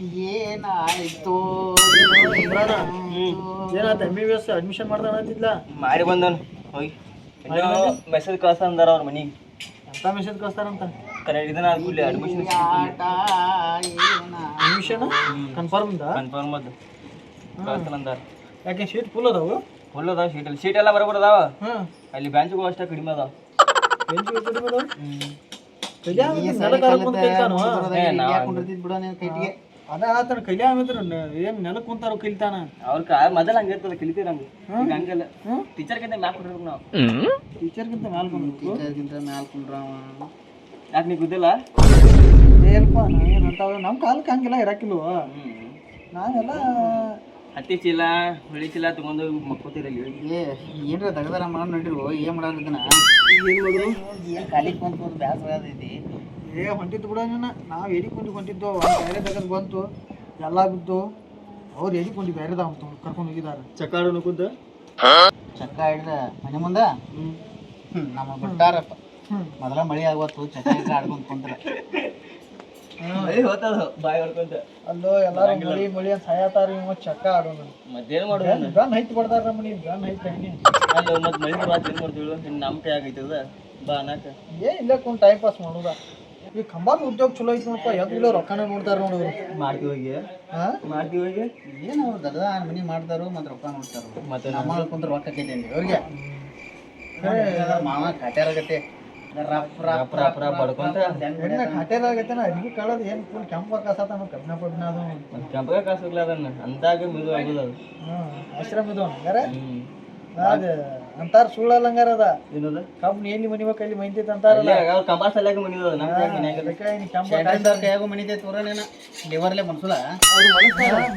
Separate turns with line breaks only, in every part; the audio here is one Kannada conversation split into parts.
ಏನಾಯ್ತು
ಏನಾಯ್ತು MBBS ಅಡ್ಮಿಷನ್ ಮಾಡ್ತಾನ ಅಂತಿದ್ಲ
ಮಾಡಿ ಬಂದನು ಹೋಗಿ ಮೆಸೇಜ್ ಕಳ್ಸ್ತಾರ ಅಂದಾರ ಅವ್ರ ಮನಿಗೆ
ಎಂತ ಮೆಸೇಜ್ ಕಳಿಸ್ತಾರಂತ
ಕರೆಕ್ಟ್ ಇದನ್ನ ಆಗ್ಬಿಡ್ಲಿ ಅಡ್ಮಿಷನ್
ಕನ್ಫರ್ಮ್
ಅದು ಕಳ್ಸ್ತಾನ ಅಂದಾರ
ಯಾಕೆ ಶೀಟ್ ಫುಲ್ ಅದಾವು
ಫುಲ್ ಅದಾವ ಸೀಟ್ ಎಲ್ಲ ಬರೋಬರ್ ಅದಾವ
ಹಾಂ
ಅಲ್ಲಿ ಬ್ಯಾಂಚ್ಗಳು ಅಷ್ಟೇ ಕಡಿಮೆ ಅದಾವ
ಅದ ಆತನ ಕೈಲಿ ಆಮೇಲೆ ಏನ್ ನೆಲಕ್ ಕುಂತಾರ ಕಲಿತಾನ
ಅವ್ರ ಮೊದಲ ಹಂಗಿರ್ತದ ಕಲಿತೀರ ಹಂಗ ಹಂಗಲ್ಲ ಟೀಚರ್ಗಿಂತ ಮ್ಯಾಲ್ ಕೊಟ್ಟಿರ್ಬೇಕು ನಾವು
ಟೀಚರ್ಗಿಂತ ಮ್ಯಾಲ್
ಟೀಚರ್ಗಿಂತ ಮ್ಯಾಲ್ ಕುಂಡ್ರಾವ ಯಾಕೆ ನೀ ಗುದ್ದಿಲ್ಲ
ಏಲ್ಪ ನಾವೇನು ಅಂತಾವ ನಮ್ಮ ಕಾಲಕ್ಕೆ ಹಂಗಿಲ್ಲ ಇರಾಕಿಲ್ವ ನಾವೆಲ್ಲ
ಹತ್ತಿ ಚೀಲ ಹುಳಿ ಚೀಲ ತಗೊಂಡು ಮಕ್ಕೋತಿರಲ್ಲ ಏನ್ರ ತೆಗದಾರ ಮಾಡ ನೋಡಿರು ಏನ್ ಮಾಡೋದಿದ್ದನ ಏನ್ ಖಾಲಿ ಕುಂತು ಬ್ಯಾಸರ ಆಗೈತಿ
ಹೊಂಟಿದ್ದು ಬಿಡ ನಾವು ಎಡಿಕೊಂಡು ಹೊಂಟಿದ್ದು ಬೇರೆ ತೆಗೆದು ಬಂತು ಎಲ್ಲ ಬಿದ್ದು ಅವ್ರು ಎಡಿಕೊಂಡು ಬೇರೆದ ಕರ್ಕೊಂಡು ಹೋಗಿದ್ದಾರೆ ಚಕ್ಕ ಆಡೋನು ಕುಂತ
ಚಕ್ಕ ಹಿಡ್ದ ಮನೆ ಮುಂದೆ ನಮ್ಮ ಬಿಟ್ಟಾರಪ್ಪ ಮೊದಲ ಮಳಿ ಆಗೋತ್ತು ಚಕ್ಕ ಹಿಡ್ದ ಆಡ್ಕೊಂಡ್ ಕುಂತ್ರ ಬಾಯ್ ಹೊಡ್ಕೊಂತ
ಅಲ್ಲೋ ಎಲ್ಲಾರು ಮಳಿ ಮಳಿ ಅಂತ ಸಾಯತಾರ ಇವ ಚಕ್ಕ ಆಡೋನು
ಮತ್ತೇನ್ ಮಾಡೋದು
ಗನ್ ಹೈತ್ ಬಿಡ್ತಾರ ನಮ್ಮ ನೀವು ಗನ್ ಹೈತ್ ಹೆಂಗೆ
ಅಲ್ಲ ಮತ್ತೆ ಮಳಿ ಬರಾತ್ ಏನ್ ಮಾಡ್ತೀವಿ ನಮ್ಮ ಕೈ ಆಗೈತದ ಬಾ ಅನ್ನಕ
ಇಲ್ಲ ಕುಂತ ಟೈಮ್ ಪಾಸ್ ಮಾಡೋದ ಈ ಕಂಬಾರ ಉದ್ಯೋಗ ಚಲೋ ಐತಿ ನೋಡಪ್ಪ ಎದ್ದಿಲ್ಲ ರೊಕ್ಕನ ನೋಡ್ತಾರ ನೋಡಿದ್ರು
ಮಾಡ್ತೀವಿ ಹೋಗಿ ಮಾಡ್ತೀವಿ ಹೋಗಿ ಏನು ಅವ್ರು ದರ್ದ ಮನಿ ಮಾಡ್ತಾರು ಮತ್ತೆ ರೊಕ್ಕ ನೋಡ್ತಾರ ಮತ್ತೆ ನಮ್ಮ ಕುಂತ್ರ ರೊಕ್ಕ ಆಕೈತೇನ್ರಿ ಅವ್ರಿಗೆ ಮಾವ ಕಾಟ್ಯಾರಾಗತ್ತೆ
ಖಾತೆದಾಗೈತೆ ಅಡಿಗೆ ಕಾಳದ ಏನು ಫುಲ್ ಕೆಂಪ ಕಾಸತಾನ ಕಬ್ಬಿನ ಪಬ್ಬಿನ ಅದು
ಕೆಂಪಗ ಕಾಸಿಲ್ಲ ಅದನ್ನ ಅಂದಾಗ ಮಿದು ಆಗುದ ಅದು
ಆಶ್ರಮ ಇದು ಹಂಗಾರ ಅದ ಅಂತಾರ ಸುಳ್ಳಲ್ಲ ಹಂಗಾರ ಅದ
ಏನದ
ಕಬ್ಬು ಎಲ್ಲಿ ಮನಿಬೇಕು ಅಲ್ಲಿ ಮೈತೈತೆ ಅಂತಾರಲ್ಲ
ಕಂಬ ಸಲ್ಯಾಗ ಮನಿದ ನಮ್ಮ ಕೈಯಾಗ ಮನಿದೆ ತೋರನೇನ ಲಿವರ್ಲೆ ಮನ್ಸುಲ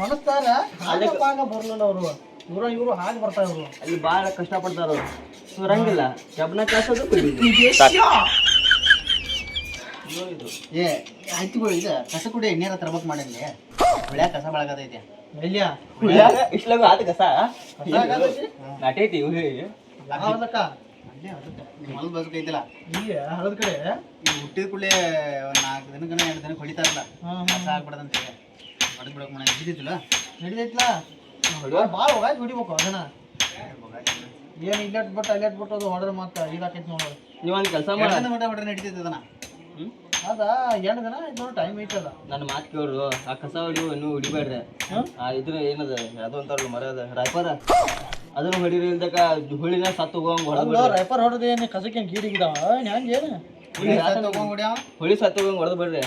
ಮನಸ್ತಾರ ಹಾಗ ಬರ್ಲಿಲ್ಲ ಅವರು ಇವರು ಹಾಗೆ ಬರ್ತಾರ ಇವರು
ಅಲ್ಲಿ ಭಾಳ ಕಷ್ಟಪಡ್ತಾರ ಅವ್ರು ಸುರಂಗಿಲ್ಲ ಕಬ್ಬನ ಕಾಸೋದು ಏ ಆಯ್ತು ಇದು ಕಸ ಕುಡಿ ಎಣ್ಣೆರ ತರ್ಬೇಕು ಮಾಡಲಿ ಹುಳ್ಯಾಗ ಕಸ ಬೆಳಗದೈತೆ
ಎಲ್ಲಿಯ
ಇಷ್ಟಲಾಗ ಆತ ಕಸ ನಾಟೈತಿ
ಹೌದಕ್ಕ
ಮಲ್ ಬಸ್ಕೈತಿಲ್ಲ
ಇಲ್ಲಿ ಹಳದ ಕಡೆ
ಹುಟ್ಟಿದ ಕೂಡಲೇ 4 ದಿನಕ್ಕೆ 2 ದಿನಕ್ಕೆ ಹೊಡಿತಾರಲ್ಲ ಕಸ ಆಗ್ಬಿಡದಂತ ಹೊಡೆದ್ ಬಿಡಕ್ ಮನೆ ಹಿಡಿದಿಲ್ಲ
ನಡಿದೈತ್ಲಾ ಭಾಳ ಹೋಗಾಯ್ತು ಹೊಡಿಬೇಕು ಅದನ್ನ ಏನು ಇಲ್ಲೆಟ್ ಬಿಟ್ಟು ಅಲ್ಲೆಟ್ ಬಿಟ್ಟು ಅದು ಹೊಡೆದ್ರೆ ಮತ್ತೆ ಇದಾಕೈತಿ ನೋಡೋದು
ನೀವು ಒಂದು ಕೆಲಸ ಮಾಡಿ ನಡೀತೈತೆ ಅದನ್ನ
ಅದ 2 ದಿನ ಇನ್ನೊಂದು ಟೈಮ್ ಐತದ
ನನ್ನ ಮಾತು ಕೇಳ್ರು ಆ ಕಸ ಹೊಡಿವು ಇನ್ನೂ ಹೊಡಿಬೇಡ್ರಿ ಇದ್ರ ಏನದ ಅದು ಅಂತಾರಲ್ಲ ಮರ ಅದ ರಾಯ್ಪರ ಅದನ್ನು ಹೊಡಿರಿ ಇಲ್ದಕ್ಕ ಹುಳಿನ ಸತ್ತು ಹೋಗಂಗ್ ಹೊಡೆದು
ರೈಪರ್ ಹೊಡೆದು ಏನು ಕಸಕ್ಕೇನು ಗೀಡಿಗಿದಾವ ಹ್ಯಾಂಗ ಏನು
ಹುಳಿ ಸತ್ತು ಹೋಗಂಗ್ ಹೊಡೆದು ಬಿಡ್ರಿ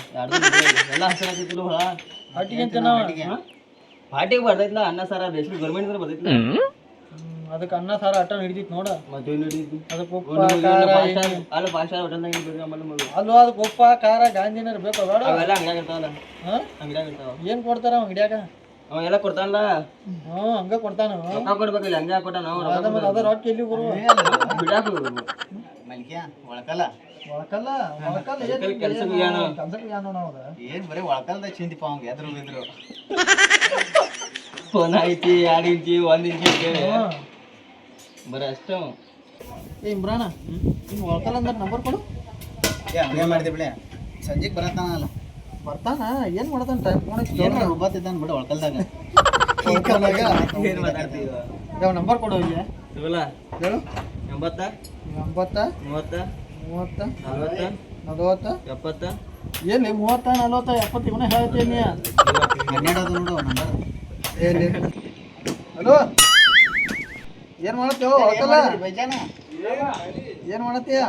ಎಲ್ಲ ಹಸಿರಾಗ್ತಿಲ್ಲ ಹೊಳ
ಹಟ್ಟಿಗೆ ಅಂತ ನಾವು
ಪಾಟಿಗೆ ಬರ್ತೈತ್ಲ ಅನ್ನ ಸಾರ ರೇಷ್ಮೆ ಗೌರ್ಮೆಂಟ್ ಬರ್ತೈತ್ಲ
ಅದಕ್ಕೆ ಅನ್ನ ಸಾರ ಅಟ್ಟ ಹಿಡಿದಿತ್ತು ನೋಡ
ಮತ್ತೆ ಹಿಡಿದಿತ್ತು
ಅದಕ್ಕೆ ಉಪ್ಪ
ಅಲ್ಲ ಭಾಷೆ ಹೋಟೆಲ್ನಾಗ
ಅಲ್ಲೋ ಅದಕ್ಕೆ ಉಪ್ಪ ಖಾರ ಗಾಂಧಿನಾರ ಬೇಕು ಬೇಡ
ಅವೆಲ್ಲ ಅಂಗಡಿಯಾಗ ಇರ್ತಾವಲ್ಲ ಅಂಗಡಿಯಾಗ ಇರ್ತಾವ
ಏನು ಕೊಡ್ತಾರ ಅಂಗಡಿಯಾಗ
ಅವ ಎಲ್ಲ ಕೊಡ್ತಾನಲ್ಲ
ಹಂಗ ಕೊಡ್ತಾನ
ರೊಕ್ಕ ಕೊಡ್ಬೇಕಿಲ್ಲ ಹಂಗೆ ಕೊಟ್ಟ ನಾವು
ಅದ ರೊಕ್ಕ ಎಲ್ಲಿ ಬರುವ
ಬಿಡಾಕ ಮಲ್ಕ್ಯಾ ಒಳಕಲ್ಲ
ಒಳಕಲ್ಲ ಒಳಕಲ್ಲ
ಕೆಲ್ಸಕ್ಕೆ
ಏನು ನಾವು
ಏನು ಬರೀ ಒಳಕಲ್ದಾಗ ಚಿಂತಿಪ್ಪ ಅವಂಗ ಎದ್ರು ಬಿದ್ರು ಫೋನ್ ಐತಿ 2 ಇಂಚಿ 1 ಇಂಚಿ ಬರೀ ಅಷ್ಟ
ಏ ಇಮ್ರಾನ ನಿಮ್ಮ ಒಳಕಲ್ಲ ಅಂದ್ರೆ ನಂಬರ್ ಕೊಡು
ಹಂಗೆ ಮಾಡಿದೆ ಬಿಳೆ ಸಂಜೆಗೆ ಬರತ್ತಾನಲ್ಲ
ಬರ್ತಾನ ಏನು ಮಾಡ್ತಾನೆ ಟೈಮ್ ಫೋನ್
ಒಬ್ಬತ್ತಿದ್ದಾನೆ ಬಿಡು ಒಳಕಲ್ದಾಗ ಏನು ಮಾತಾಡ್ತೀವಿ
ಯಾವ ನಂಬರ್ ಕೊಡು ಇಲ್ಲಿ
ಇವಲ್ಲ
ಹೇಳು
80
90
30
30
40
40
70
ಎಲ್ಲಿ 30 40 70 ಇವನೇ ಹೇಳ್ತೀನಿ
12 ಅದು ನೋಡು ನಂಬರ್
ಎಲ್ಲಿ ಹಲೋ ಏನು ಮಾಡತ್ತೀವ ಒಳಕಲ್ಲ ಏನು ಮಾಡತ್ತೀಯ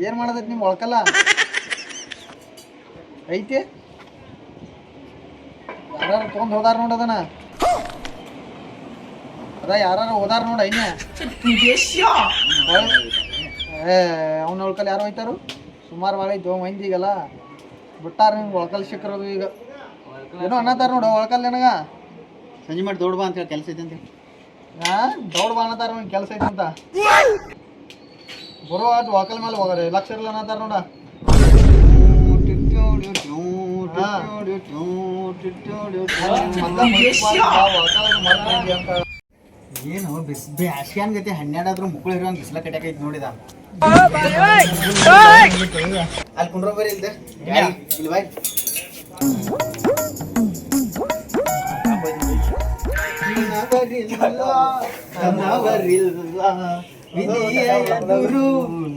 ಏನು ಮಾಡದೈತಿ ನಿಮ್ಮ ಒಳಕಲ್ಲ ಐತಿ ಯಾರು ತೊಗೊಂಡು ಹೋದಾರ ನೋಡದನ ಅದ ಯಾರು ಹೋದಾರ ನೋಡ ಐನ್ಯ ಅವ್ನ ಒಳಕಲ್ ಯಾರು ಹೋಯ್ತಾರು ಸುಮಾರು ಭಾಳ ಐತಿ ಮಂದಿಗಲ್ಲ ಬಿಟ್ಟಾರ ನಿಮ್ಗೆ ಒಳಕಲ್ ಸಿಕ್ಕರೋದು ಈಗ ಏನೋ ಅನ್ನತಾರ ನೋಡು ಒಳಕಲ್ ನನಗ
ಸಂಜೆ ಮಾಡಿ ದೊಡ್ಡ ಬಾ ಅಂತ ಹೇಳಿ ಕೆಲಸ ಐತೆ ಅಂತ
ದೌಡ್ ಬಾ ಅನ್ನತಾರ ಅವ್ನ ಕೆಲಸ ಐತೆ ಅಂತ ಬರೋ ಅದು ಒಳಕಲ್ ಮೇಲೆ ಹೋಗ್ರಿ ಲಕ್ಷ ಇರಲ್ಲ ಅನ್ನತಾರ ನೋಡ
ಏನು ಬ್ಯಾಸ್ಗ್ಯಾನ್ ಗತಿ 12 ಆದ್ರೂ ಮುಕ್ಕಳು ಇರೋ ಬಿಸಿಲ ಕಟ್ಯಾಕೈತಿ ನೋಡಿದ ಅಲ್ಲಿ ಕುಂಡ್ರೋ ಬರೀ ಇಲ್ದೆ ಇಲ್ಲಿ ಬಾಯ್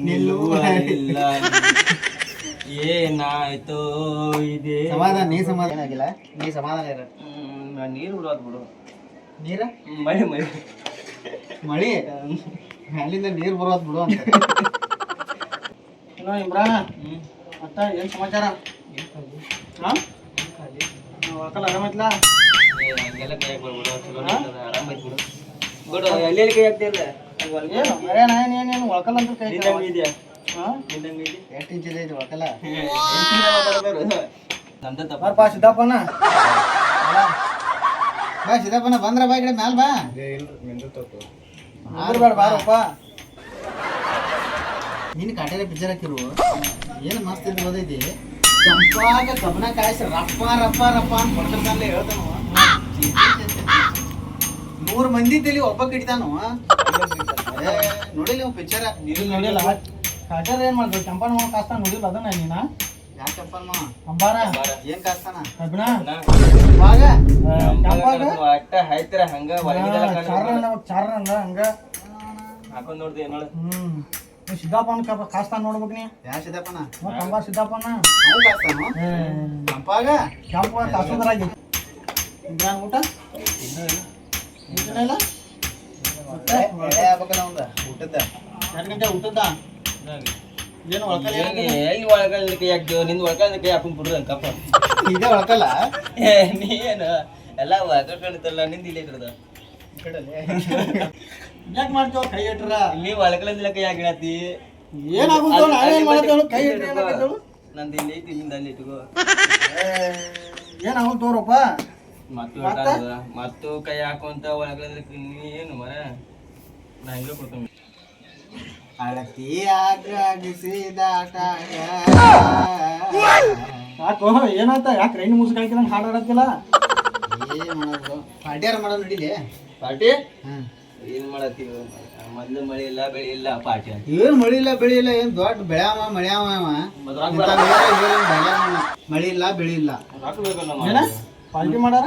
ನಿಲ್ಲುವುದಿಲ್ಲ. ಏನಾಯ್ತೋ ಇದೆ
ಸಮಾಧಾನ ನೀ ಸಮಾಧಾನ ಆಗಿಲ್ಲ ನೀ ಸಮಾಧಾನ ಇರ
ನೀರು ಬಿಡೋದು ಬಿಡು.
ನೀರ
ಮಳೆ ಮಳೆ
ಮಳಿ ಅಲ್ಲಿಂದ ನೀರು ಬರೋದು ಬಿಡು ಅಂತ ಏನೋ ಇಮ್ರಾನ ಮತ್ತ ಏನ್ ಸಮಾಚಾರ ಒಳಕಲ್ಲ ಆರಾಮೈತ್ಲ
ಹಂಗೆಲ್ಲ ಕೈ ಹಾಕ್ಬಿಡು ಚಲೋ ಆರಾಮ ಐತಿ ಬಿಡು ಬಿಡು ಎಲ್ಲೆಲ್ಲಿ ಕೈ ಹಾಕ್ತಿಲ್ಲ
ಏನು ಮರ್ಯಾಣ ಏನೇನು ಒಳಕಲ್ಲ ಅಂತ ಕೈ
ನಿಂದಂಗೆ ಇದೆಯಾ
ಹಾಂ
ನಿಂದಂಗೆ ಇದೆ
ಎಷ್ಟು ಇಂಚ್ ಇದೆ ಇದು ಒಳಕಲ್ಲ
ನಮ್ದ ತಪ್ಪ
ಬರ್ಪಾ ಸಿದ್ದಪ್ಪನ ಬಾ ಸಿದ್ದಪ್ಪನ ಬಂದ್ರ ಬಾ ಈ ಕಡೆ ಮ್ಯಾಲ ಬಾ ಬೇಡ ಬಾರಪ್ಪ ನೀನು ಕಾಟೇರ ಪಿಕ್ಚರ್ ಹಾಕಿರು ಏನು ಮಸ್ತ್ ಇದು ಓದೈತಿ ಚಂಪಾಗ ಕಬ್ಬನ ಕಾಯಿಸಿ ರಪ್ಪ ರಪ್ಪ ರಪ್ಪ ಅಂತ ಕೊಡ್ತಿರ್ತಾನಲ್ಲ ಹೇಳ್ತಾನು 100 ಮಂದಿ ತಲಿ ಒಬ್ಬ ಕಿಡಿತಾನು ನೋಡಿಲ್ಲ ಪಿಕ್ಚರ್ ನೋಡಿಲ್ಲ ಕಾಟೇರ ಏನ್ ಮಾಡ್ದು ಚಂಪನ ಮಾವ ಕಾಸ್ತಾನ ನೋಡಿಲ್ಲ ಅದನ್ನ ನೀನ ಯಾಕೆ ಚಂಪನ ಮಾವ ಅಂಬಾರ ಏನ್ ಕಾಸ್ತಾನ ಕಬ್ಬನ ಬಾಗ ಚಂಪಾಗ
ಅಟ್ಟ ಹಾಯ್ತಿರ ಹಂಗ
ಚಾರ ಹಂಗ
ಹಾಕೊಂಡ್ ನೋಡ್ದೆ ನೋಡು
ಸಿದ್ದಪ್ಪನ ಕಾಸ್ತಾನ ನೋಡ್ಬೇಕು ನೀ ಯಾ ಸಿದ್ದಪ್ಪನ ಕಂಬ ಸಿದ್ದಪ್ಪನ ಚಂಪಾಗ ಚಂಪ ಕಾಸೋದ್ರಾಗಿ ಇಮ್ರಾನ್ ಊಟ ಇಲ್ಲ ಊಟದ 2 ಗಂಟೆ ಊಟದ ಏನು ಒಳಕಲ್ಲ
ಎಲ್ಲಿ ಒಳಗಲ್ಲ ಕೈ ಹಾಕ್ತೇವ ನಿಂದ ಒಳಕಲ್ಲ ಕೈ ಹಾಕೊಂಡ್ ಬಿಡ್ರಿ ಕಪ್ಪ
ಈಗ ಒಳಕಲ್ಲ
ನೀ ಏನು ಎಲ್ಲ ಒಳಕಲ್ಲ ನಿಂದ ಇಲ್ಲೇ ಇರದ
ಯಾಕೆ ಮಾಡ್ತೇವ ಕೈ ಇಟ್ರ
ಇಲ್ಲಿ ಒಳಕಲ್ಲ ಕೈ ಹಾಕಿಡತಿ
ಏನಾಗುತ್ತೋ ನಾವೇನ್ ಮಾಡ್ತೇವ ಕೈ ಇಟ್ರೆ
ನಂದು ಇಲ್ಲಿ ಐತಿ ನಿಂದ ಅಲ್ಲಿ ಇಟ್ಕೋ
ಏನಾಗುತ್ತ ತೋರಪ್ಪ
ಮತ್ತು ಕೈ ಹಾಕುವಂತ ಒಳಗಲ್ಲ ಏನು ಮರ ನಾ ಹಂಗೆ ಕೊಡ್ತೀನಿ
ಅಳತಿ ಆಗ್ರಹಿಸಿದಾಟ ಯಾಕೋ ಏನಾಯ್ತ ಯಾಕೆ ರೈನ್ ಮುಸುಕ್ ಹಾಕಿದಂಗೆ ಹಾಡಾಡತ್ತಿಲ್ಲ ಏನ್ ಮಾಡೋದು ಪಾರ್ಟಿಯಾರ ಮಾಡೋದು ನಡಿಲಿ
ಪಾರ್ಟಿ ಏನ್ ಮಾಡತ್ತೀವ ಮೊದ್ಲು ಮಳೆ ಇಲ್ಲ ಬೆಳೆ ಇಲ್ಲ ಪಾರ್ಟಿ ಅಂತ
ಏನ್ ಮಳಿ ಇಲ್ಲ ಬೆಳಿ ಇಲ್ಲ ಏನ್ ದೊಡ್ಡ ಬೆಳ್ಯಾವ ಮಳ್ಯಾವ ಮಳಿ ಇಲ್ಲ ಬೆಳಿ ಇಲ್ಲ ಏನ ಪಾರ್ಟಿ ಮಾಡಾರ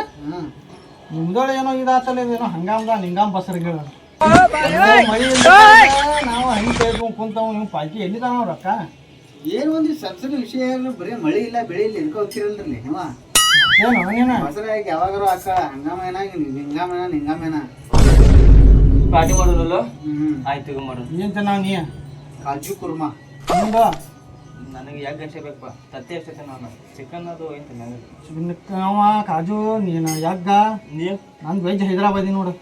ನಿಮ್ದೊಳ ಏನೋ ಇದಾತಲ್ಲ ಏನೋ ಹಂಗಾಮ ನಿಂಗಾಮ್ ಬಸರ್ಗಳ ಮಳಿ ನಾವು ಹಂಗೆ ಕೇಳ್ಕೊಂಡ್ ಕುಂತಾವ್ ನೀವು ಪಾರ್ಟಿ ಎಲ್ಲಿದಾನ ರೊಕ್ಕ ಏನ್ ಒಂದ್ ಸಬ್ಸಿಡಿ ವಿಷಯ ಬರೀ ಮಳಿ ಇಲ್ಲ ಬೆಳಿ ಇಲ್ಲ ಎನ್ಕೊ ಹೋಗ್ತಿರಲ್ರಿ ನೀವ ಏನು ನೀನ ಬಸರಾಗಿ ಯಾವಾಗಾರು ಹಾಕ ಹಂಗಾಮೇನ ನಿಂಗಾಮೇನ
ಪಾರ್ಟಿ ಮಾಡೋದಲ್ಲ ಆಯ್ತು ಮಾಡೋದು
ಏನ್ ಚೆನ್ನಾಗ್ ನೀ ಕಾಜು ಕುರ್ಮಾ
ನನಗೆ ಯಾಕೆ ಗಂಟೆ ಬೇಕಪ್ಪ ತತ್ತಿ ಎಷ್ಟೈತೆ ನಾನು ಚಿಕನ್ ಅದು ಐತೆ ನನಗೆ
ಕಾಜು ನೀನು ಯಾಕ ನೀ ನಂದು ವೆಜ್ ಹೈದರಾಬಾದಿ ನೋಡು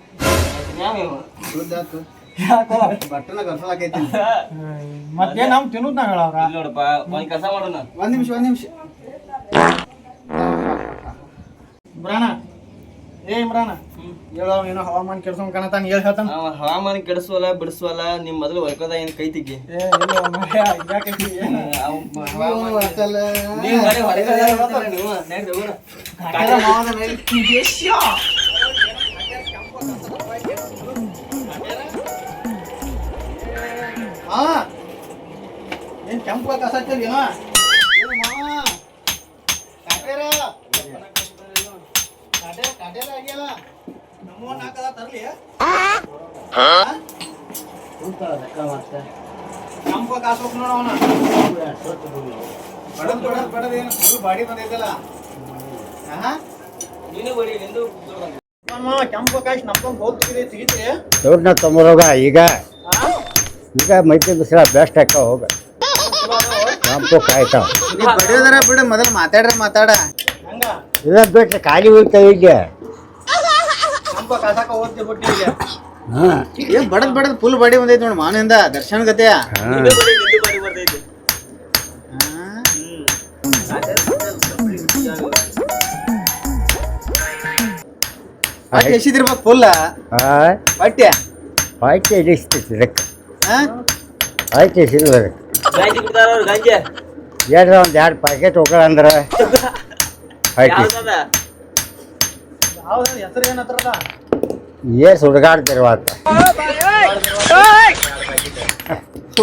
ಬಟ್ಟನ ಕರ್ಸಲಾಕೈತಿ ಮತ್ತೆ ನಾವು ತಿನ್ನೋದು ನಾವ್ ಹೇಳವ್ರ
ನೋಡಪ್ಪ ಒಂದ್ ಕೆಲಸ ಮಾಡೋಣ
ಒಂದ್ ನಿಮಿಷ ಇಮ್ರಾನ ಇಮ್ರಾನ ಹೇಳೋ ಏನೋ ಹವಾಮಾನ ಕೆಡ್ಸೋನ್ ಕಾಣತಾನ ಹೇಳ್ತಾನ
ಹವಾಮಾನ ಕೆಡಿಸುವಲ್ಲ ಬಿಡಿಸುವಲ್ಲ ನಿಮ್ ಮೊದಲು ವರ್ಕದ ಏನ್ ಕೈ ತೆಗಿ
ಏನ್ ಕೆಂಪು ಕಸಾಗ್ತದೇನೋ ಕೆಂಪು ಕಾಯಿ ನಮ್ಕೊಂಡ್ ಹೋಗ್ತೀರಿ ಸಿಗಿತ್ರಿ
ದೊಡ್ಡ ತಮ್ಮರೋಗ ಈಗ ಮೈತಿ ಬಿಸಿಲ ಬೆಸ್ಟ್ ಹಾಕ ಹೋಗ ಕೆಂಪು ಕಾಯ್ತಾವ
ಬಡಿಯೋದರ ಬಿಡು ಮೊದಲು ಮಾತಾಡ
ಇಲ್ಲ ಬಿಟ್ರೆ ಖಾಲಿ ಹೋಗ್ತಾವ ಈಗ
ಕೆಂಪು ಕಾಸಾಕ ಓದ್ತಿ ಬಿಟ್ಟಿಗೆ ಏನ್ ಬಡದ್ ಫುಲ್ ಬಾಡಿ ಬಂದೈತಿ ನೋಡಿ ಮಾವಿನಿಂದ ದರ್ಶನ ಗತೆಯ ಎಷ್ಟಿದಿರ್ಬೇಕು ಫುಲ್ ಪಟ್ಯ
ಪಾಯ್ಕೆ ಎಡಿಸ್ತೈತಿ ಇದಕ್ಕೆ ಪಾಯ್ಕೆ ಸಿಗಲ್ಲ ಏನ್ರ ಒಂದು 2 ಪ್ಯಾಕೆಟ್ ಹೋಗೋಣ ಅಂದ್ರೆ
ಹೆಸರು ಏನತ್ರಲ್ಲ
ಏಸ್ ಹುಡುಗಾಡ್ತಿರುವಾಗ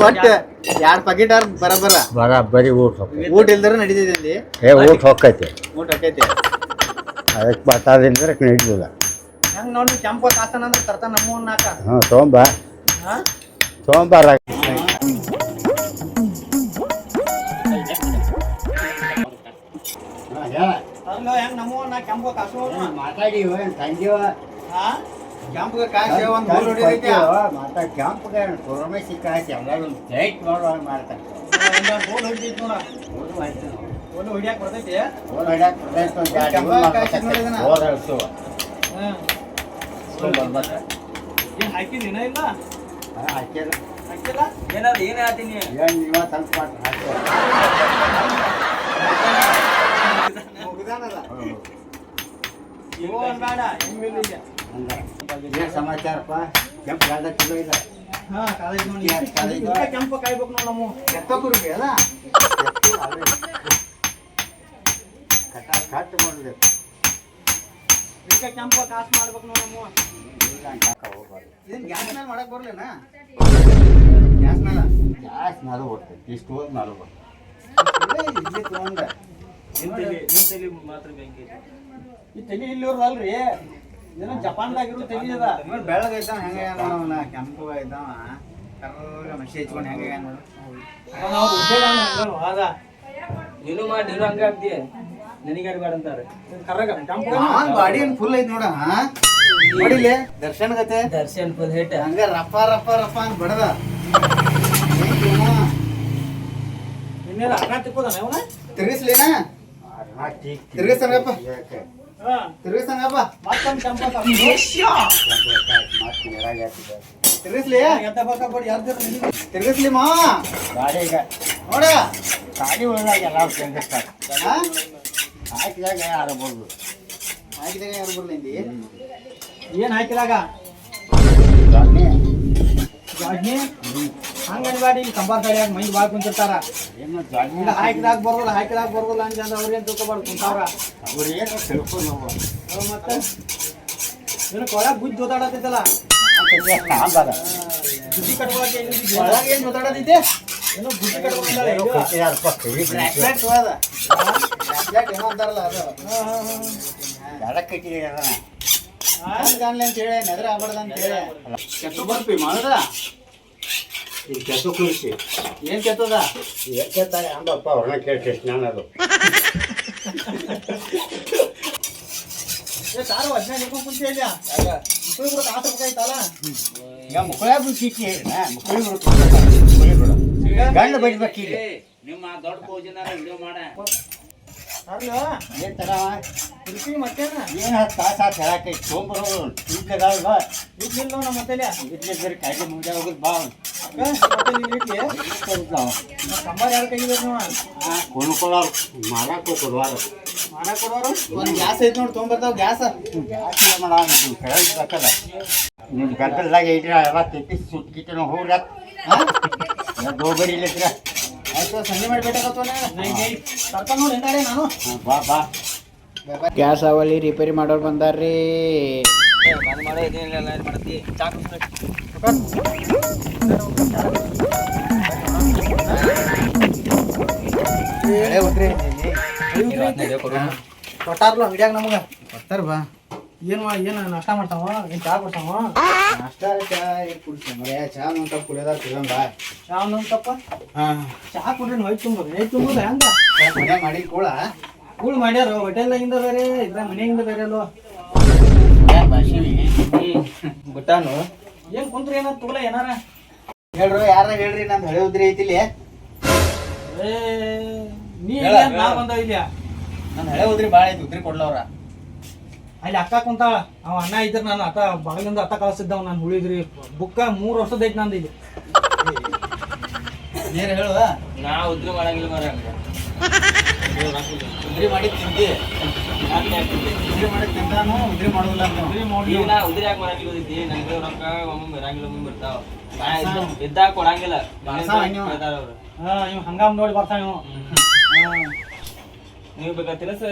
ಒಟ್ಟು 2 ಪಾಕೆಟ್ ಬರಬರ
ಬರೀ ಊಟ ಹೋಗ್ತೈತಿ.
ಊಟ ಇಲ್ದಾರ ನಡೀತೈತಿ
ಊಟ ಹೋಗ್ತೈತಿ
ಊಟ ಆಕೈತಿ
ಅದಕ್ಕೆ ಬತ್ತಾದಿಂದ ನಡೀಲಿಲ್ಲ.
ಹೆಂಗ್ ನೋಡಿ ಕೆಂಪು ಕಾಸ್ತನ ಅಂದ್ರೆ ತರ್ತಾನ ನಮ್ಮನ್ನ ನಾಕ
ಹ್ಞೂ ತೊಗೊಂಬ
ಹಾ
ತೊಗೊಂಬಾರ
ಅಲ್ಲ ಹೆಂಗ್ ನಮ್ಮನ್ನ ಕೆಂಪು ಕಾಸು
ಮಾತಾಡಿ ಸಂಜೀವ
ಹಾ ಕೆಂಪು ಕಾಸು ಒಂದು ಗೋಲ್ ಹೊಡಿದೈತಿ
ಮಾತಾಡಿ ಕ್ಯಾಂಪ್ಗೆ ಕೊರಮೆ ಸಿಕ್ಕಾಯ್ತು ಎಲ್ಲರೂ ಡೈಟ್ ಮಾಡುವಾಗ ಮಾಡ್ತಾರೆ.
ಗೋಲ್ ಹೊಡಿದೈತಿ ನೋಡ ಗೋಲ್ ಹೊಡಿಯಾಕ ಬರ್ತೈತಿ
ಗೋಲ್ ಹೊಡ್ಯಾಕ ಪ್ರಯತ್ನ ಒಂದು ಎರಡು
ಕೆಂಪು
ಇವ್ರು
ಕಾಸು
ಮಾಡ್ಬೇಕಂತೆ.
ನೋಡಿದನ?
ಗೋಲ್ ಹೊಡ್ಸು.
ಹ್ಮ್
ಬರ್ಬೇಕು.
ಏನ್ ಹಾಕಿದಿನ ಇಲ್ಲ
ಹಾಕ್ಯಾರ.
ಹಾಕಿಲ್ಲ
ಏನಾದ್ರು ಏನೇ ಆತೀನಿ
ಏನ್ ನೀವ ಸ್ವಲ್ಪ ಹಾಕಿ.
ಮುಗ್ದಾನಲ್ಲ ಓನ್ ಬೇಡ ಹೆಂಗ್ ಬೀಳಿದೆ
ಏನ್ ಸಮಾಚಾರಪ್ಪ? ಕೆಂಪು ಗಂಡ ಚಲೋ ಇಲ್ಲ.
ಹಾ ಕಾಲೇಜ್ ನೋಡಿ
ಕಾಲೇಜ್
ಇದಕ್ಕೆ ಕೆಂಪು ಕಾಯ್ಬೇಕು ನೋಡ್ ನಮ್ಮ
ಎತ್ತೋಕುರುಗೆ ಅಲ್ಲ
ಕಟ್ ಮಾಡ್ಬೇಕು.
ಇದಕ್ಕೆ ಕೆಂಪು ಕಾಸು ಮಾಡ್ಬೇಕು ನೋಡ್ ನಮ್ಮ
ಇದನ್ನ ಗ್ಯಾಸ್ ಮೇಲೆ ಮಾಡಕ್ ಬರ್ಲೇನಾ ಗ್ಯಾಸ್ ಮೇಲೆ
ಜಾಸ್ತಿ ನಡು ಬರ್ತೈತಿ. ಇಷ್ಟು ಹೋದ್ ನಡು ಬರ್ತೈತಿ.
ಇಲ್ಲಿ ತಗೊಂಡ
ಮಾತ್ರ ಬೆಂಕಿ ಈ ತಲಿ ಇಲ್ಲಿ ಅಲ್ರಿ ಏನೋ ಜಪಾನ್ದಾಗಿರೋ ತಲಿ ಅದ
ನೋಡಿ ಬೆಳಗೈತಾವ ಹೆಂಗ ನೋಡವನ ಕೆಂಪು ಇದ್ದಾವ ಕರ್ರಗ ಮಸಿ ಹಚ್ಕೊಂಡು ಹೆಂಗ ನೋಡು
ನಾವು ಉದ್ಯೋಗ ಅದ
ನೀನು ಮಾಡಿ ನೀನು ಹಂಗ ಆಗ್ತೀಯ ನನಗಾರು ಬೇಡ ಅಂತಾರೆ
ಕರ್ರಗ ಕೆಂಪು
ಬಾಡಿ ಏನ್ ಫುಲ್ ಐತಿ ನೋಡ ನೋಡಿಲೆ ದರ್ಶನ್ ಗತೆ
ದರ್ಶನ್ ಫುಲ್ ಹಿಟ್
ಹಂಗ ರಪ್ಪ ರಪ್ಪ ರಪ್ಪ ಅಂತ ಬಡದ
ಇನ್ನೇನ ಅನ್ನ ತಿಕ್ಕೋದಾನ ಅವನ
ತಿರ್ಗಿಸ್ಲೇನ ತಿರ್ಗಿಸ್ತಾನಪ್ಪ
ಹಾ
ತಿರ್ಗಿಸ್ತಾನಪ್ಪ
ಮತ್ತೊಂದು ಕೆಂಪು
ತಿರ್ಗಿಸ್ಲಿ
ಎತ್ತ ಬೇಕಾಗ್ಬೇಡಿ ಯಾರ್ದಾರ
ತಿರ್ಗಿಸ್ಲಿ ಮಾ
ಗಾಡಿಗೆ
ನೋಡ
ಗಾಡಿ ಒಳಗೆ ಎಲ್ಲ ತಿಂದಿರ್ತಾರೆ.
ಹಾ?
ಹಾಕಿದಾಗ ಯಾರು ಬರ್ಬೋದು.
ಹಾಕಿದಾಗ ಯಾರು ಬರ್ಲಿಂದಿ
ಏನ್ ಹಾಕಿದಾಗ
ಗಾಡಿ
ಜಾಡ್ನಿ ಹಂಗ ಅನ್ಬೇಡಿ ಈಗ ಕಂಬಾರ್ ಕಡೆಯಾಗ ಮೈ ಬಾಳ್ ಕುಂತಿರ್ತಾರ
ಏನು ಗಾಡಿ
ಇಲ್ಲ ಹಾಕಿದಾಗ ಬರೋಲ್ಲ ಅಂತ ಅವ್ರೇನ್ ತಿಳ್ಕೊಬಾರ್ದು ಕುಂತಾವ್ರ
ಅವ್ರು ಏನು ತಿಳ್ಕೊಂಡು ಹೋಗ್ಬೋದು.
ಮತ್ತೆ ಏನು ಕೊಳಗ್ ಬುದ್ಧಿ ಓದಾಡತ್ತೈತಲ್ಲ
ಸಾಂಬಾರ
ಬುದ್ಧಿ ಕಟ್ಕೊಳಕ್ಕೆ
ಒಳಗೆ ಏನ್ ಮಾತಾಡೋದೈತಿ
ಏನೋ ಬುದ್ಧಿ ಕಟ್ಕೊಂಡಲ್ಲ
ಏನೋ ಕೊಟ್ಟಿದಾರಪ್ಪ ಕೈ
ಬ್ರಾಸ್ಲೆಟ್ ಅದ ಬ್ರಾಸ್ಲೆಟ್ ಏನೋ ಅಂತಾರಲ್ಲ ಅದು
ಎಡಕ್ಕೆ ಕಟ್ಟಿದಾರ.
ಕಾಣ್ಲಿ ಅಂತ ಹೇಳಿ ನೆದ್ರ ಆಗ್ಬಾರ್ದ ಅಂತ ಹೇಳಿ ಕೆತ್ತು ಬರ್ಪಿ ಮಾಡುದ
ಈಗ ಕೆಸ ಕುಳಿಸಿ
ಏನ್ ಕೆತ್ತದ
ಎತ್ತಾಗ ಅಂಬಪ್ಪ ಅವ್ರನ್ನ ಕೇಳ್ತೇನೆ ನಾನು ಅದು
ಸಾರು ಅಜ್ಞಾನ ಹಿಡ್ಕೊಂಡ್ ಕುಂತಿ ಇಲ್ಲ ಇಬ್ಬರು ಕಾಸಬೇಕಾಯ್ತಲ್ಲ
ಈಗ ಮುಕ್ಕಳ ಬಿಡ್ಸಿಕ್ಕಿ ಮುಕ್ಕಳಿ ಬಿಡು ಗಂಡು ಬಡಿಬೇಕೀಗ
ನಿಮ್ಮ ದೊಡ್ಡ ಪೂಜೆನಾರ ವಿಡಿಯೋ ಮಾಡ
ಅರ್ಲೋ
ಏನು ತರವ
ಕೃಷಿ ಮತ್ತೇನ
ಏನು ತಾಸು ತಾಸು ಹೇಳಕ್ಕೆ ತೊಗೊಂಬರೋದು ಇದ್ದದಾವ
ಇಡ್ಲಿಲ್ಲ ನಮ್ಮ ಮತ್ತೇಲಿ
ಇಡ್ಲಿದ್ರೆ ಕಾಯ್ದೆ ಮುಂದೆ ಹೋಗೋದು ಬಾ
ಇಡ್ಲಿ ಕಂಬಾರ ಯಾರು ಕೈಬೇಕು ನಾವು
ಕೊಂಡ್ಕೊಳ್ಳೋರು ಮಾರಾಕು ಕೊಡುವಾರು
ಮಾಡ ಕೊಡೋರು
ಒಂದ್ ಗ್ಯಾಸ್ ಐತಿ ನೋಡಿ ತೊಗೊಂಬರ್ತಾವ ಗ್ಯಾಸ್
ಯಾಕೆ ಮಾಡೋದು ಕೆಳಗಿರ್ತಕ್ಕಲ್ಲ ನಿಮ್ಮ ಗಂಟಲ್ದಾಗ ಇದ್ರೆ ಎಲ್ಲ ತೆಪ್ಪಿಸಿ ಸುಟ್ಕಿಟ್ಟು ಹೋಗ್ರಿ ಗೋಬರಿ ಇಲ್ಲತ್ರ
ಆಯ್ತು ಸಂಜೆ ಮಾಡಿ ಬೇಕಾಗತ್ತವನ
ಕರ್ಕೊಂಡು ನೋಡಿ ಹೆಂಗಾರೆ ನಾನು
ಬಾ ಬಾ
ಗ್ಯಾಸ್ ಅವಲ್ಲಿ ರಿಪೇರಿ ಮಾಡೋರು ಬಂದಾರ್ರಿ
ಬಂದ್ ಮಾಡೋ ಇದೇನಿಲ್ಲ ಮಾಡ್ತಿ ಚಾ ಕುಡ್ಸ್ಬೇಕು.
ಹಳೆ ಹೋದ್ರಿ
ಕೊಟ್ಟಾರ್ಲು ಅಂಗಡಿಯಾಗ ನಮಗ
ಬರ್ತಾರ ಬಾ
ಏನು ನಾಷ್ಟ ಮಾಡ್ತಾವ ಏನು ಚಾ ಕೊಡ್ತಾವ
ನಾಷ್ಟ ಚಾ ಕುಡಿಸ್ತಾನ ಮರೆ ಚಾ ಅಂತ ಕುಡಿಯೋದಾರ ಕುಡಿಯೋಣ ಬಾ
ಚಾ ಒಂದೊಂದಪ್ಪ
ಹಾ
ಚಾ ಕೊಡ್ರಿ ಹೊಯ್ ತುಂಬೋದು ಹೆಂಗ
ಮನೆ ಮಾಡಿ ಕೂಳ
ಕೂಳ್ ಮಾಡ್ಯಾರ ಹೋಟೆಲ್ನಾಗಿಂದ ಬೇರೆ ಇದ್ರ ಮನೆಯಿಂದ ಬೇರೆ ಅಲ್ವ
ಬಿಟ್ಟಾನು
ಏನ್ ಕುಂತ್ರಿ ಏನಾರ ತಗೋಲ ಏನಾರ
ಹೇಳ್ರು ಯಾರ ಹೇಳ್ರಿ ನಂದು ಹಳೆ ಉದ್ರಿ ಐತಿಲಿ
ಏ ನೀ
ಹೇಳ,
ಇಲ್ಲ ನಾ ಬಂದವ ಇಲ್ಲ
ನಂದು ಹಳೆ ಉದ್ರಿ ಭಾಳ ಐತಿ ಉದ್ರಿ ಕೊಡ್ಲವ್ರ
ಅಲ್ಲಿ ಅಕ್ಕ ಕುಂತಾಳ ಅವ ಅಣ್ಣ ಇದ್ರ ನಾನು ಅಕ್ಕ ಬಾಗಿಲಿಂದ ಅತ್ತ ಕಳಿಸಿದ್ದವ ನಾನು ಉಳಿದ್ರಿ ಬುಕ್ಕ 3 ವರ್ಷದ ಐತಿ ನಂದು ಇಲ್ಲಿ
ನೀರು ಹೇಳು
ನಾ ಉದ್ರಿ ಮಾಡಂಗಿಲ್ಲ ಮರ
ಉದ್ರಿ ಮಾಡಿ ತಿಂತಿ ಉದ್ರಿ ಮಾಡಿ ತಿಂತಾನು ಉದ್ರಿ ಮಾಡೋದಿಲ್ಲ ಅಂತ
ಈಗ ನಾ ಉದ್ರಿ ಯಾಕೆ ಮಾಡಂಗಿಲ್ಲ ಐತಿ ನನಗೆ ರೊಕ್ಕ ಒಮ್ಮೆ ಇರಂಗಿಲ್ಲ ಒಮ್ಮೆ ಬರ್ತಾವ ಇದ್ದಾಗ ಕೊಡಂಗಿಲ್ಲ ಹೇಳ್ತಾರ ಅವ್ರು
ಇವ್ ಹಂಗಾಮ್ ನೋಡಿ ಬರ್ತಾವ ಇವ್
ನೀವು ಬೇಕಾ ತಿನಸ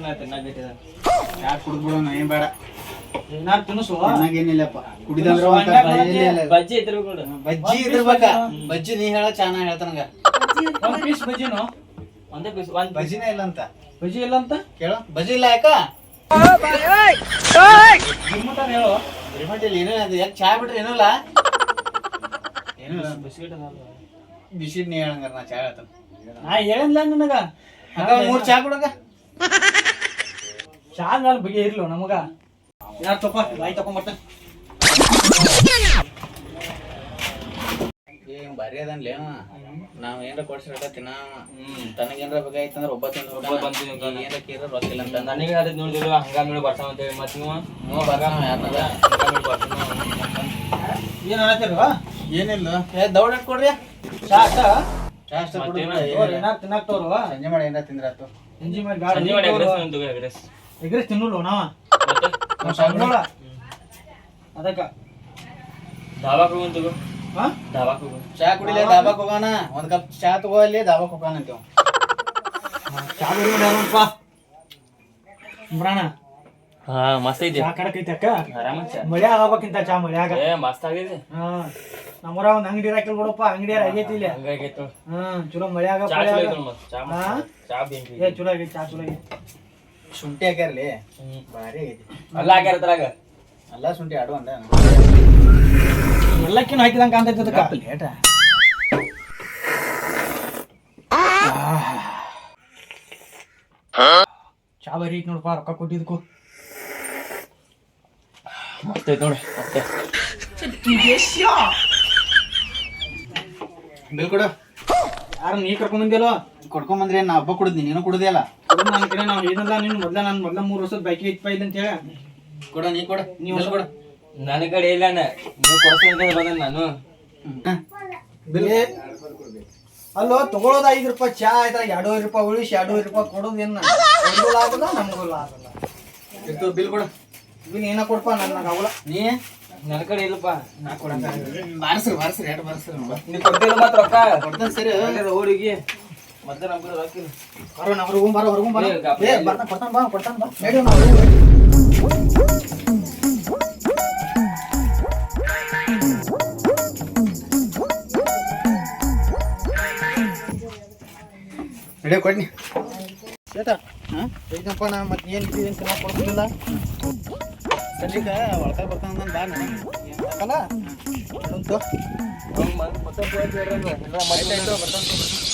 ನಾ ತಿನ್ನಾಕೈತಿದ
ಯಾಕೆ ಕುಡಿದ್ಬಿಡು ಏನ್ ಬೇಡ
ಏನಾರು ತಿನ್ನಿಸು
ಚೆನ್ನಾಗೇನಿಲ್ಲಪ್ಪ ಕುಡಿದಂದ್ರ ಒಂದ್
ಬಜ್ಜಿ ಇದ್ದಿರ್ಬೇಕು ನೋಡು.
ಬಜ್ಜಿ ಇದ್ರಬೇಕ ಬಜ್ಜಿ ನೀ ಹೇಳ ಚಾನ ಹೇಳ್ತಾನಂಗ
ಒಂದ್ ಪೀಸ್ ಬಜ್ಜಿನೋ
ಒಂದೇ ಪೀಸ್ ಒಂದ್
ಬಜ್ಜಿನೇ ಇಲ್ಲ ಅಂತ
ಬಜ್ಜಿ ಇಲ್ಲ ಅಂತ
ಕೇಳ ಬಜ್ಜಿ ಇಲ್ಲ ಯಾಕ
ನಿಮ್ಮಟಾರ ಹೇಳು
ರಿಮೋಟ್ ಇಲ್ಲ ಏನೋ ಅದು ಯಾಕೆ ಚಾ ಬಿಟ್ರೆ ಏನೂ ಇಲ್ಲ ಏನೂ ಇಲ್ಲ
ಬಿಸ್ಕಿಟ್
ಬಿಸಿ ನೀ ಹೇಳಂಗಾರ ನಾ ಚಾ ಹೇಳ್ತಾನ
ನಾ ಹೇಳಿಲ್ಲ ನಿನಗ
ಅಕ್ಕ 3 ಚಾ ಕೊಡಕ
ಚಾ ಮೇಲೆ ಬಗ್ಗೆ ಇರ್ಲು ನಮಗ ಯಾರು ತಗೋ ಬಾಯಿ ತಗೊಂಬರ್ತಾನೆ
ಏನ್ ಬಾರಿ ಅದನ್ಲೇ ಅವ ನಾವ್ ಏನ್ರ ಕೊಡ್ಸಿರ ತಿನ್ನ ತನಗೇನ್ರ ಬೇಕಾಯ್ತಂದ್ರ ಒಬ್ಬ ತಿಂದ ಏನ್ರ ಕೇರ ರೊಕ್ಕಿಲ್ಲ ಅಂತ
ನನಗೆ ಅದ್ ನೋಡಿದ್ರು ಹಂಗ ನೋಡಿ ಬರ್ತಾವ ಅಂತ ಹೇಳಿ ಮತ್ತೆ ನೀವು
ಬರ್ತಾನ ಯಾರನದ
ಏನ್ ಅನ್ನತ್ತಿರುವ
ಏನಿಲ್ಲ ಏ ದೌಡ್ ಕೊಡ್ರಿ
ಚಾ ಅಷ್ಟ
ಚಾ ಅಷ್ಟ ಕೊಡ್ರಿ
ಏನಾರು ತಿನ್ನಾಕ್ ತೋರು
ಸಂಜೆ ಮಾಡಿ ಏನ್ರ ತಿಂದ್ರಾತು
ಸಂಜೆ ಮೇಲೆ
ಸಂಜೆ ಮಾಡಿ ಎಗ್ರೆಸ್
ಎಗ್ರೆಸ್ ತಿನ್ನಲು ನಾವ ಅದಕ್ಕ
ಧಾಬಾಕ್ ಹೋಗೋಣ ತಗೋ
ಹಾ
ಧಾಬಾಕ್ ಹೋಗೋಣ
ಚಾ ಕುಡಿಲೆ ದಾಬಾಕ್ ಹೋಗೋಣ ಒಂದ್ ಕಪ್ ಚಾ ತಗೋ ಅಲ್ಲಿ ದಾಬಾಕ್ ಹೋಗೋಣ ಅಂತೀವ್
ಚಾ ಬರೋಣಪ್ಪ ಬ್ರಾಣ
ಹಾ ಮಸ್ತ್ ಐತಿ
ಚಾ ಕಡಕೈತಿ ಅಕ್ಕ
ಆರಾಮ ಚಾ
ಮಳೆ ಆಗಬೇಕಿಂತ ಚಾ ಮಳ್ಯಾಗ
ಏ ಮಸ್ತ್ ಆಗೈತಿ
ಹಾ ನಮ್ಮೂರ ಒಂದ್ ಅಂಗಡಿ ಹಾಕಿಲ್ ಬಿಡಪ್ಪ ಅಂಗಡಿ ಆಗೈತಿ ಇಲ್ಲಿ
ಹಂಗಾಗೈತು
ಚಲೋ ಮಳ್ಯಾಗ
ಚಾ ಚಲೋ ಐತಿ ಮಸ್ತ್ ಚಾ
ಹಾ?
ಚಾ ಬೇಂಕಿ
ಏ ಚಲೋ ಆಗೈತಿ ಚಾ ಚಲೋ ಆಗೈತಿ
ಶುಂಠಿ ಹಾಕ್ಯಾರ್ಲಿ ಭಾರಿ ಐತಿ
ಅಲ್ಲ ಹಾಕ್ಯಾರ ಅದ್ರಾಗ
ಅಲ್ಲ ಶುಂಠಿ ಆಡು ಅಂದ
ಎಲ್ಲಕ್ಕಿನ ಹಾಕಿದಂಗ ಕಾಣ್ತೈತಿ ಅದಕ್ಕ
ಲೇಟ
ಚಾ ಬರೀ ಐತಿ ನೋಡಪ್ಪ ರೊಕ್ಕ ಕೊಟ್ಟಿದ್ಕು
ಮಸ್ತ್ ಐತಿ ನೋಡಿ ಮತ್ತೆ
ಬಿಲ್ ಕೊಡು
ಯಾರು ನೀ ಕರ್ಕೊಂಡ್ ಬಂದಿಯಲ್ಲೋ
ಕೊಡ್ಕೊಂಬಂದ್ರೆ ನಾ ಹಬ್ಬ ಕುಡಿದ್ನಿ ನೀನು ಕುಡುದೇ ಅಲ್ಲ
ನನ್ನ ಕಡೆ ನಾವು ಏನಿಲ್ಲ ನೀನು ನಾನು ಮೊದ್ಲ 3 ವರ್ಷದ ಬೈಕ್ ಐತಿ ಇಲ್ಲ ಅಂತ ಹೇಳಿ
ಕೊಡ ನೀ ಕೊಡ
ನೀವು
ಬಿಲ್ ಕೊಡು
ನನ್ನ ಕಡೆ ಇಲ್ಲ ನೀವು ಕೊಡ್ತೀನಿ ಅಂತ ಬಂದ ನಾನು
ಅಲ್ಲೋ ತಗೊಳೋದು 5 ರೂಪಾಯಿ ಚಾ ಆಯ್ತಾ 2 ರೂಪಾಯಿ ಉಳಿಸಿ 2 ರೂಪಾಯಿ ಕೊಡೋದು ಏನ ನಮಗೂ ಆಗಲ್ಲ ನಮಗೂ ಆಗಲ್ಲ
ಇತ್ತು ಬಿಲ್ ಕೊಡು
ಬಿಲ್ ಏನ ಕೊಡಪ್ಪ ನನ್ನ ಆಗಲ್ಲ
ನೀ
ನನ್ನ ಕಡೆ ಇಲ್ಲಪ್ಪ ನಾ ಕೊಡಂಗ
ಬಾರ್ಸ್ರಿ ಎರಡು ಬಾರ್ಸ್ರಿ
ನೀವು ಕೊಡ್ತಿಲ್ಲ ಮಾತ್ರ ರೊಕ್ಕ
ಕೊಡ್ತಾನೆ ಸರಿ
ಓಡಿಗೆ ಮತ್ತೆ ನಮ್ಮ ಕಡೆ ರೊಕ್ಕ ಇಲ್ಲ
ಬರೋ ನಾವು ಹೊರಗೂ ಬರೋ
ಏ,
ಕೊಡ್ತಾನ ಬಾ ನಡಿ ನಾವು
ನಡಿಯೋ ಕೊಡ್ನಿ
ಸೇಟಾ ಐತಪ್ಪ ನಾ ಮತ್ತೆ ಏನು ಇದ್ದೀವಿ ಅಂತ ನಾವು ಕೊಡ್ತಿಲ್ಲ
ಸಂಜೀಕ ಒಳಕ ಬರ್ತಾನ ಬಾ
ಅಲ್ಲ
ಮತ್ತೆ ಬರ್ತಾನೆ